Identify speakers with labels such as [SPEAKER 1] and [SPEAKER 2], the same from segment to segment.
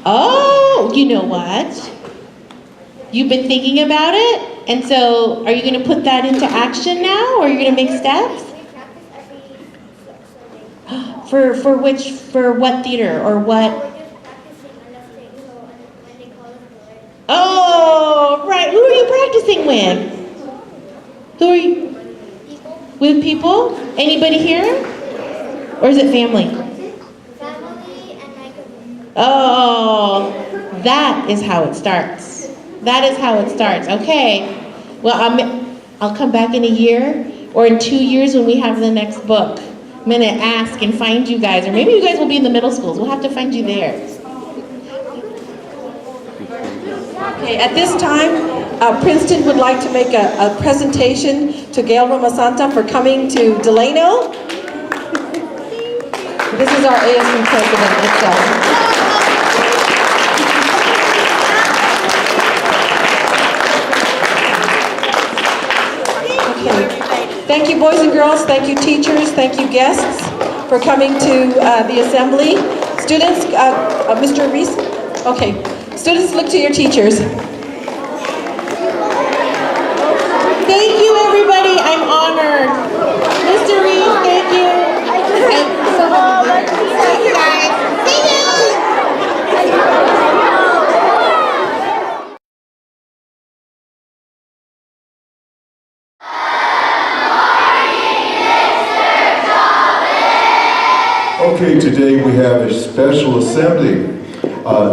[SPEAKER 1] Oh, you know what? You've been thinking about it? And so are you going to put that into action now, or are you going to make steps? For what theater or what? Oh, right. Who are you practicing with? Who are you? With people? Anybody here? Or is it family?
[SPEAKER 2] Family and my cousin.
[SPEAKER 1] Oh, that is how it starts. That is how it starts. Okay. Well, I'll come back in a year or in 2 years when we have the next book. I'm going to ask and find you guys, or maybe you guys will be in the middle schools. We'll have to find you there.
[SPEAKER 3] Okay, at this time, Princeton would like to make a presentation to Gail Romasanta for coming to Delano. This is our ASM president itself. Thank you, boys and girls. Thank you, teachers. Thank you, guests, for coming to the assembly. Students, Mr. Reese. Okay, students, look to your teachers.
[SPEAKER 1] Thank you, everybody. I'm honored. Mr. Reese, thank you. I'm so happy. Thank you, guys. See you.
[SPEAKER 4] Okay, today we have a special assembly.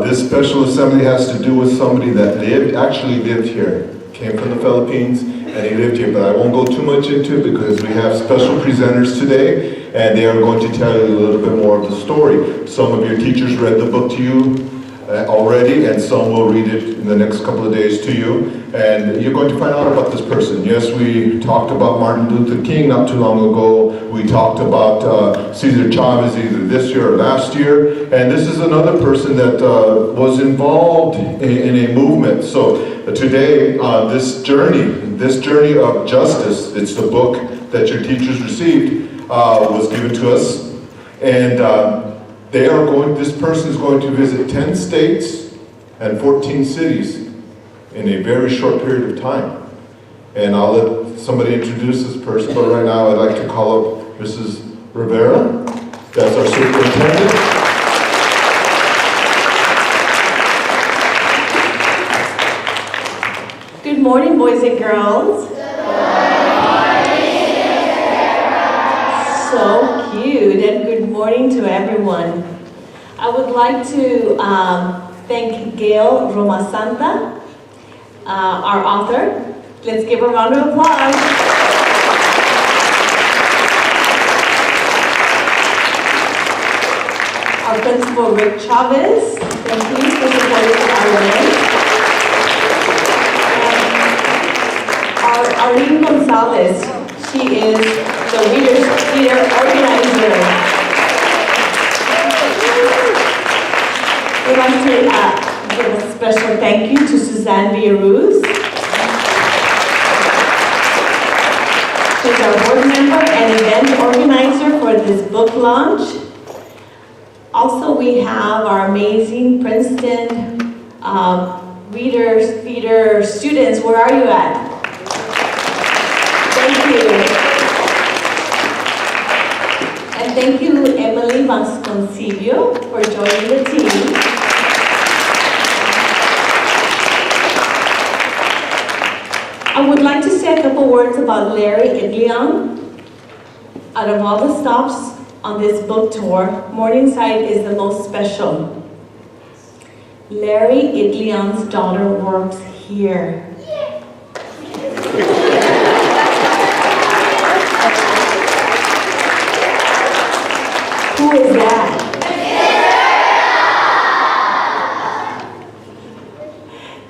[SPEAKER 4] This special assembly has to do with somebody that actually lived here, came from the Philippines, and he lived here. But I won't go too much into it because we have special presenters today, and they are going to tell you a little bit more of the story. Some of your teachers read the book to you already, and some will read it in the next couple of days to you. And you're going to find out about this person. Yes, we talked about Martin Luther King not too long ago. We talked about Cesar Chavez either this year or last year. And this is another person that was involved in a movement. So today, this journey of justice, it's the book that your teachers received, was given to us. And this person is going to visit 10 states and 14 cities in a very short period of time. And I'll let somebody introduce this person, but right now I'd like to call up Mrs. Rivera. That's our superintendent.
[SPEAKER 5] Good morning, boys and girls. So cute, and good morning to everyone. I would like to thank Gail Romasanta, our author. Let's give her a round of applause. Our principal, Rick Chavez. Thank you for supporting our women. And Arlene Gonzalez. She is the reader organizer. We'd like to give a special thank you to Suzanne Villaruz. She's our board member and event organizer for this book launch. Also, we have our amazing Princeton reader students. Where are you at? Thank you. And thank you, Emily Vasconcillo, for joining the team. I would like to say a couple words about Larry Itliong. Out of all the stops on this book tour, Morningside is the most special. Larry Itliong's daughter works here. Who is that?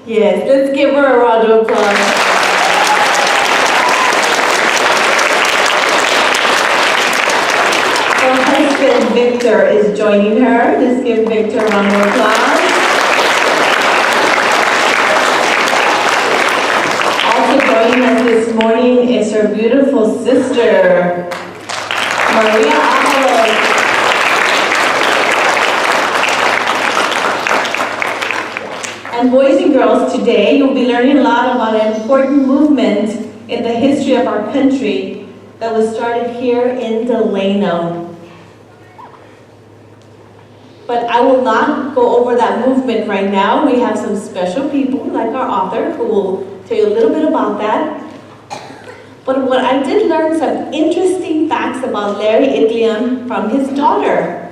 [SPEAKER 5] Yes, let's give her a round of applause. Her husband Victor is joining her. Let's give Victor a round of applause. Also joining us this morning is her beautiful sister, Maria Avalos. And boys and girls, today you'll be learning a lot about an important movement in the history of our country that was started here in Delano. But I will not go over that movement right now. We have some special people, like our author, who will tell you a little bit about that. But what I did learn some interesting facts about Larry Itliong from his daughter.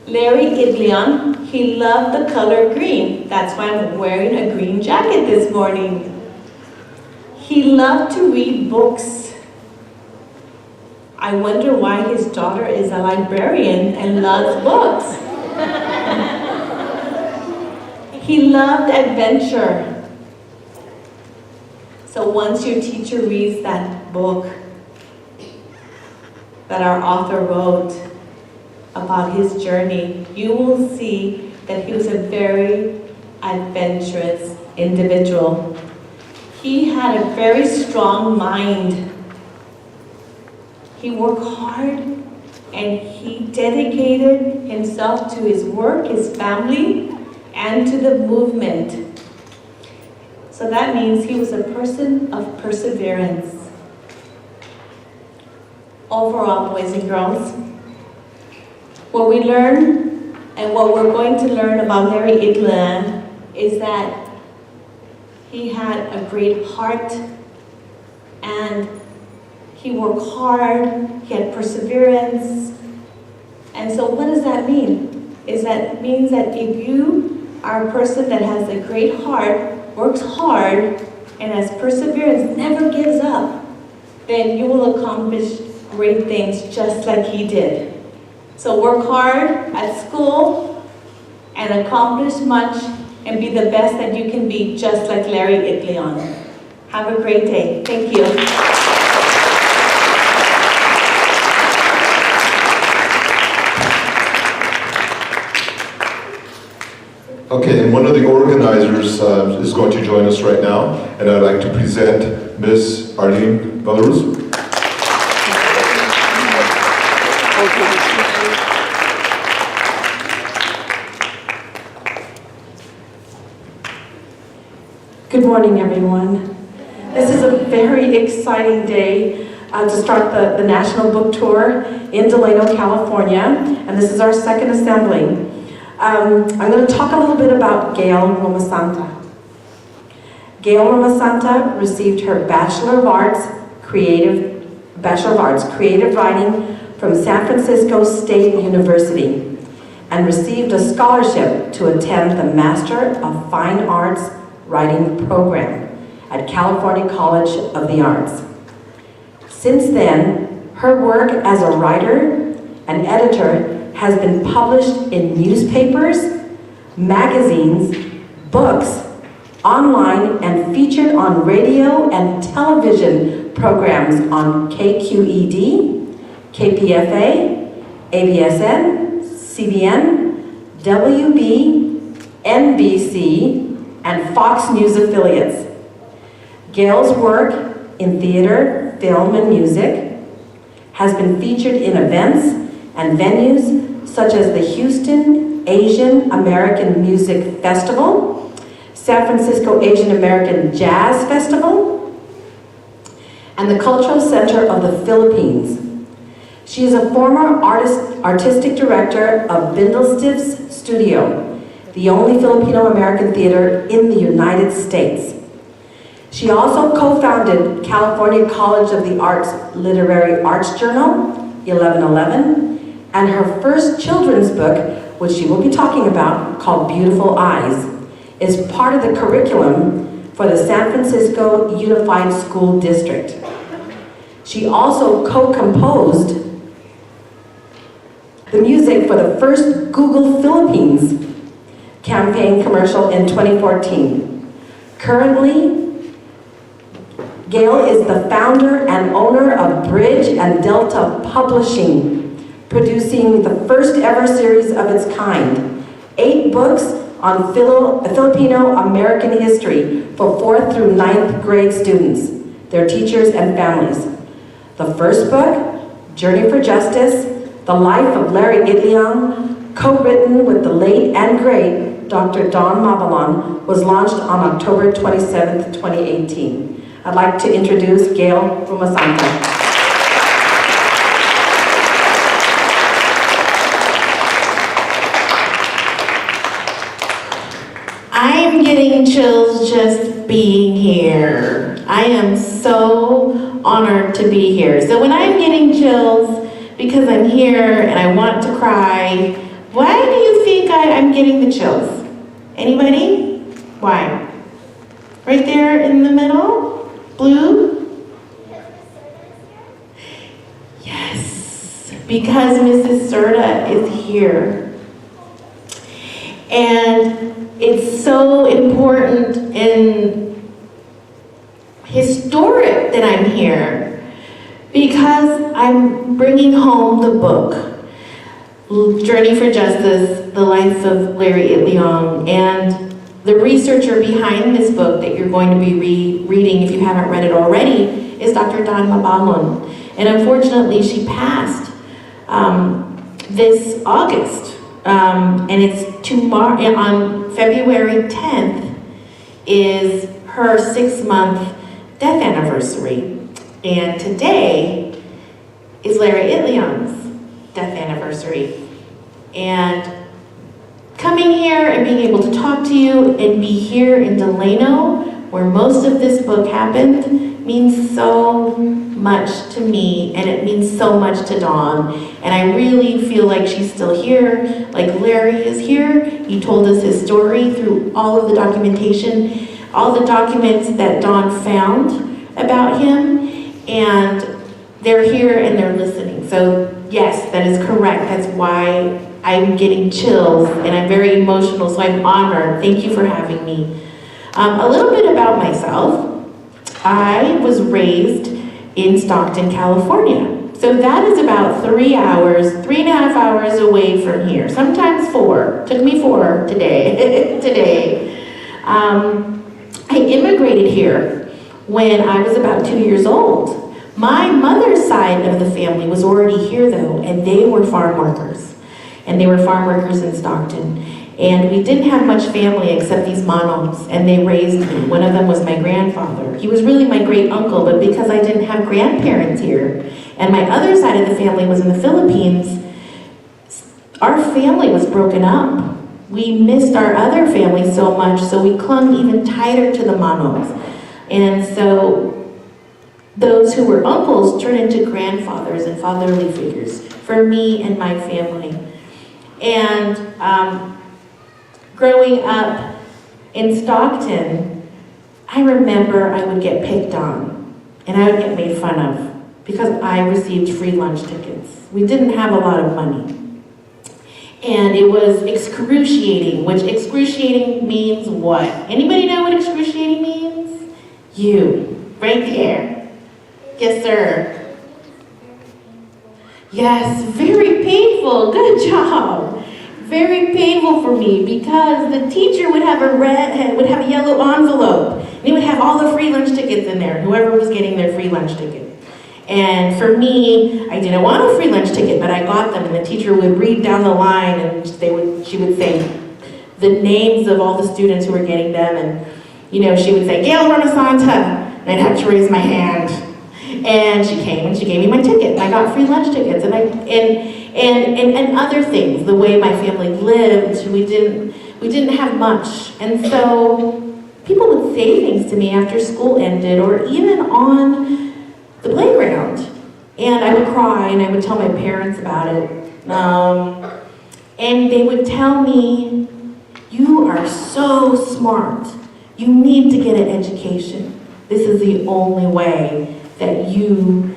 [SPEAKER 5] Larry Itliong, he loved the color green. That's why I'm wearing a green jacket this morning. He loved to read books. I wonder why his daughter is a librarian and loves books. He loved adventure. So once your teacher reads that book that our author wrote about his journey, you will see that he was a very adventurous individual. He had a very strong mind. He worked hard and he dedicated himself to his work, his family, and to the movement. So that means he was a person of perseverance. Overall, boys and girls, what we learn and what we're going to learn about Larry Itliong is that he had a great heart and he worked hard, he had perseverance. And so what does that mean? That means that if you are a person that has a great heart, works hard, and has perseverance, never gives up, then you will accomplish great things just like he did. So work hard at school and accomplish much and be the best that you can be, just like Larry Itliong. Have a great day. Thank you.
[SPEAKER 4] Okay, and one of the organizers is going to join us right now, and I'd like to present Miss Arlene Belarus.
[SPEAKER 3] Good morning, everyone. This is a very exciting day to start the National Book Tour in Delano, California, and this is our second assembly. I'm going to talk a little bit about Gail Romasanta. Gail Romasanta received her Bachelor of Arts Creative Writing from San Francisco State University and received a scholarship to attend the Master of Fine Arts Writing program at California College of the Arts. Since then, her work as a writer and editor has been published in newspapers, magazines, books, online, and featured on radio and television programs on KQED, KPFA, ABSN, CBN, WB, NBC, and Fox News affiliates. Gail's work in theater, film, and music has been featured in events and venues such as the Houston Asian American Music Festival, San Francisco Asian American Jazz Festival, and the Cultural Center of the Philippines. She is a former artistic director of Bindlestiff's Studio, the only Filipino-American theater in the United States. She also co-founded California College of the Arts Literary Arts Journal, 1111, and her first children's book, which she will be talking about, called Beautiful Eyes, is part of the curriculum for the San Francisco Unified School District. She also co-composed the music for the first Google Philippines campaign commercial in 2014. Currently, Gail is the founder and owner of Bridge and Delta Publishing, producing the first ever series of its kind, 8 books on Filipino-American history for 4th through 9th grade students, their teachers, and families. The first book, Journey for Justice, The Life of Larry Itliong, co-written with the late and great Dr. Don Mabalon, was launched on October 27, 2018. I'd like to introduce Gail Rumasanta.
[SPEAKER 1] I am getting chills just being here. I am so honored to be here. So when I'm getting chills because I'm here and I want to cry, why do you think I'm getting the chills? Anybody? Why? Right there in the middle? Blue? Yes, because Mrs. Serta is here. And it's so important and historic that I'm here because I'm bringing home the book, Journey for Justice, The Life of Larry Itliong, and the researcher behind this book that you're going to be reading, if you haven't read it already, is Dr. Don Mabalon. And unfortunately, she passed this August. And it's tomorrow, on February 10th, is her 6-month death anniversary. And today is Larry Itliong's death anniversary. And coming here and being able to talk to you and be here in Delano, where most of this book happened, means so much to me, and it means so much to Dawn. And I really feel like she's still here, like Larry is here. He told us his story through all of the documentation, all the documents that Dawn found about him, and they're here and they're listening. So yes, that is correct. That's why I'm getting chills and I'm very emotional, so I'm honored. Thank you for having me. A little bit about myself. I was raised in Stockton, California. So that is about 3 hours, 3.5 hours away from here. Sometimes 4. Took me 4 today. I immigrated here when I was about 2 years old. My mother's side of the family was already here though, and they were farm workers. And they were farm workers in Stockton. And we didn't have much family except these monoms, and they raised me. One of them was my grandfather. He was really my great uncle, but because I didn't have grandparents here, and my other side of the family was in the Philippines, our family was broken up. We missed our other family so much, so we clung even tighter to the monoms. And so those who were uncles turned into grandfathers and fatherly figures for me and my family. And growing up in Stockton, I remember I would get picked on and I would get made fun of because I received free lunch tickets. We didn't have a lot of money. And it was excruciating, which excruciating means what? Anybody know what excruciating means? You, right there. Yes, sir. Yes, very painful. Good job. Very painful for me because the teacher would have a yellow envelope and it would have all the free lunch tickets in there, whoever was getting their free lunch ticket. And for me, I didn't want a free lunch ticket, but I got them, and the teacher would read down the line and she would say the names of all the students who were getting them, and she would say, Gail Remasanta, and I'd have to raise my hand. And she came and she gave me my ticket, and I got free lunch tickets, and other things. The way my family lived, we didn't have much, and so people would say things to me after school ended, or even on the playground, and I would cry, and I would tell my parents about it, and they would tell me, "You are so smart. You need to get an education. This is the only way that you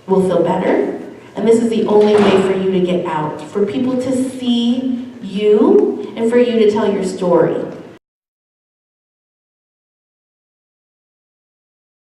[SPEAKER 1] will feel better, and this is the only way for you to get out, for people to see you and for you to tell your story."